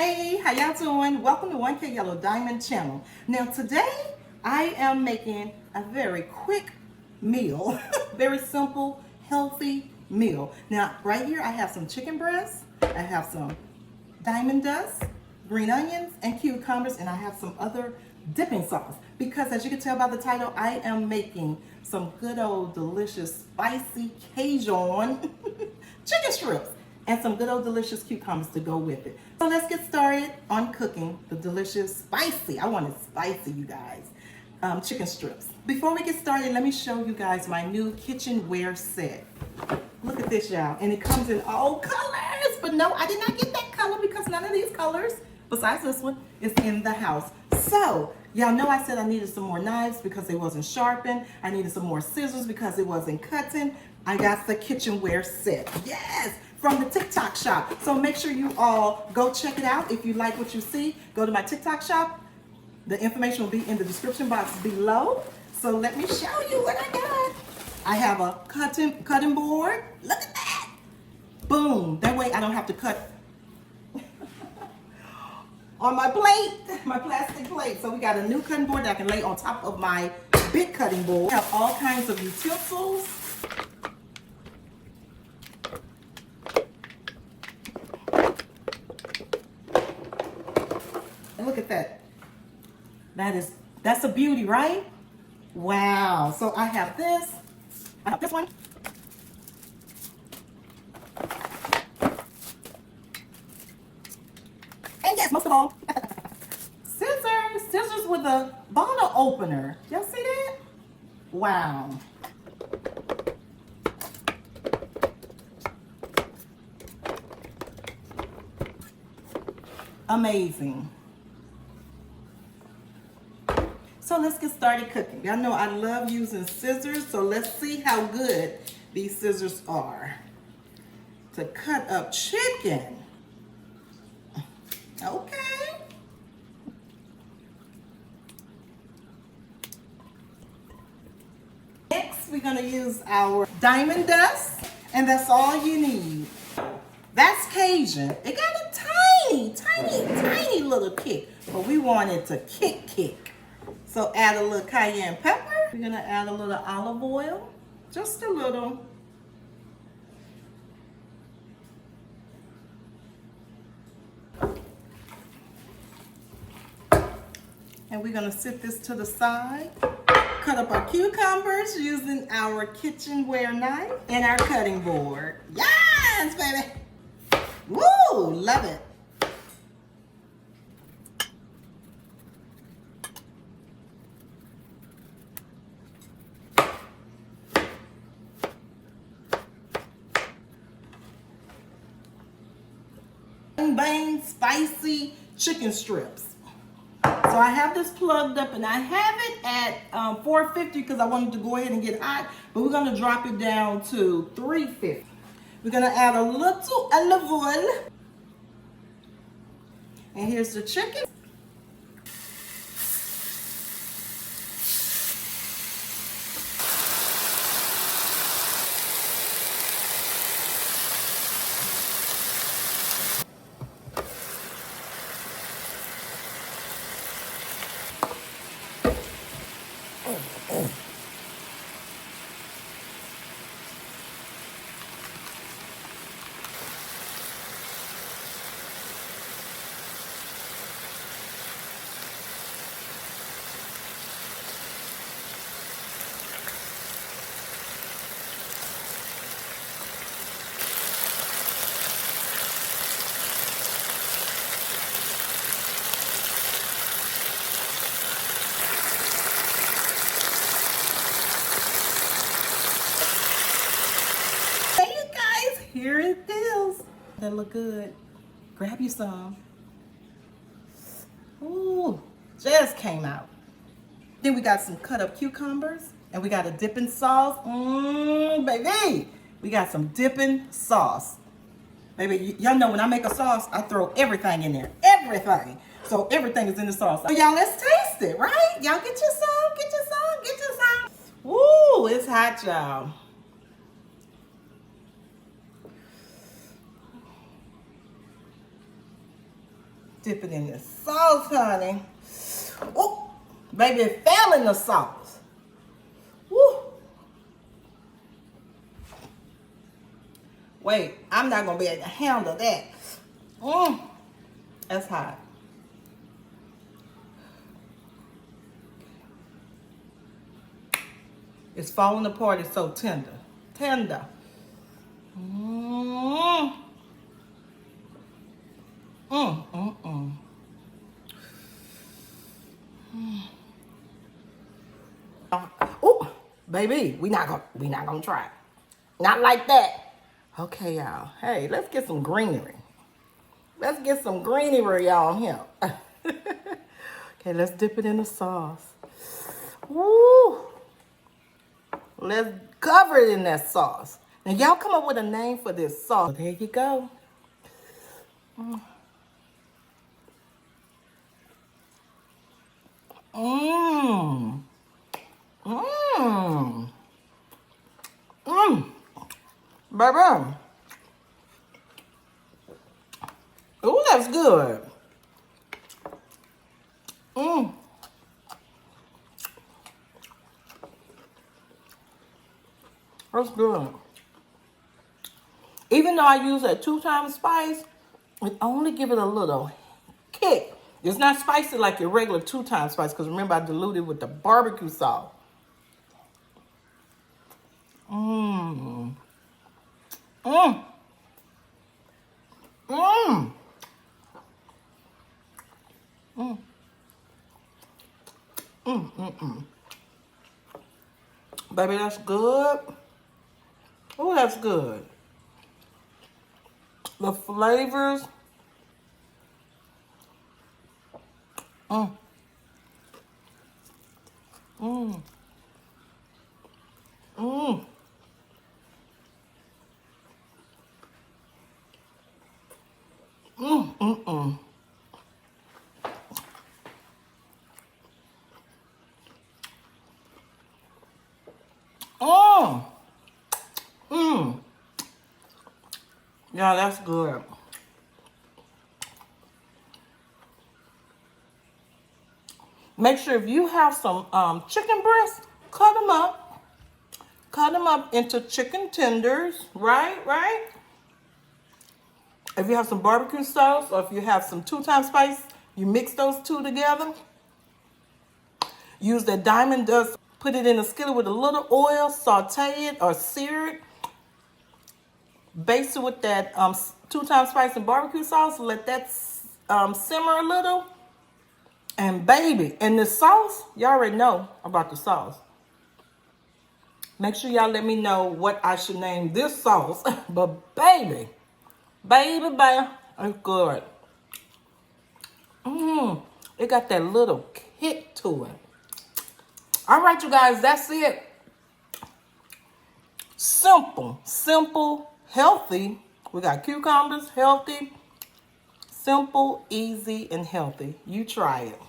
Hey, how y'all doing? Welcome to 1K Yellow Diamond channel. Now today I am making a very quick meal, very simple, healthy meal. Now right here I have some chicken breasts, I have some diamond dust, green onions, and cucumbers, and I have some other dipping sauce. Because as you can tell by the title, I am making some good old delicious spicy Cajun chicken strips and some good old delicious cucumbers to go with it. So let's get started on cooking the delicious spicy, I want it spicy you guys, chicken strips. Before we get started, let me show you guys my new kitchenware set. Look at this, y'all, and it comes in all colors, but no, I did not get that color because none of these colors, besides this one, is in the house. So, y'all know I said I needed some more knives because they wasn't sharpened. I needed some more scissors because it wasn't cutting. I got the kitchenware set, yes, from the TikTok shop. So make sure you all go check it out. If you like what you see, go to my TikTok shop. The information will be in the description box below. So let me show you what I got. I have a cutting board. Look at that. Boom. That way I don't have to cut on my plate, my plastic plate. So we got a new cutting board that I can lay on top of my big cutting board. I have all kinds of utensils. And look at that. That's a beauty, right? Wow. So I have this. I have this one. And yes, most of all, scissors with a bottle opener. Y'all see that? Wow. Amazing. So let's get started cooking. Y'all know I love using scissors, so let's see how good these scissors are to cut up chicken. Okay. Next, we're gonna use our diamond dust, and that's all you need. That's Cajun. It got a tiny little kick, but we want it to kick. So add a little cayenne pepper. We're gonna add a little olive oil, just a little. And we're gonna sit this to the side. Cut up our cucumbers using our kitchenware knife and our cutting board. Yes, baby. Woo, love it. Bang, spicy chicken strips. So I have this plugged up and I have it at 450 because I wanted to go ahead and get hot, but we're gonna drop it down to 350. We're gonna add a little olive oil. And here's the chicken. Here it is. That look good. Grab you some. Ooh, just came out. Then we got some cut up cucumbers and we got a dipping sauce. Baby, we got some dipping sauce. Baby, y'all know when I make a sauce, I throw everything in there. Everything. So everything is in the sauce. So y'all, let's taste it, right? Y'all get your some, get your some, get your some. Ooh, it's hot, y'all. Dip it in this sauce, honey. Oh, baby, it fell in the sauce. Woo. Wait, I'm not gonna be able to handle that. That's hot. It's falling apart. It's so tender. Tender. Oh, baby, we not gonna try it. Not like that. Okay, y'all. Hey, let's get some greenery. Let's get some greenery on here. Okay, let's dip it in the sauce. Woo! Let's cover it in that sauce. Now, y'all come up with a name for this sauce. There you go. Mmm. Mmm. Mmm. Baby. Ooh, that's good. Mmm. That's good. Even though I use that 2-time spice, it only give it a little kick. It's not spicy like your regular 2-time spice, because remember I diluted with the barbecue sauce. Mmm. Mmm. Mmm. Mmm. Mmm. Baby, that's good. Oh, that's good. The flavors. Mmm. Mmm. Mmm. Mmm. Mmm. Mmm. Mmm. Yeah, that's good. Make sure if you have some chicken breasts, cut them up. Cut them up into chicken tenders, right? If you have some barbecue sauce or if you have some 2-time spice, you mix those two together. Use that diamond dust, put it in a skillet with a little oil, saute it or sear it. Baste it with that 2-time spice and barbecue sauce. Let that simmer a little. And baby, and the sauce, you already know about the sauce. Make sure y'all let me know what I should name this sauce. But baby, it's good. It got that little kick to it. All right, you guys, that's it. Simple, healthy. We got cucumbers, healthy, simple, easy, and healthy. You try it.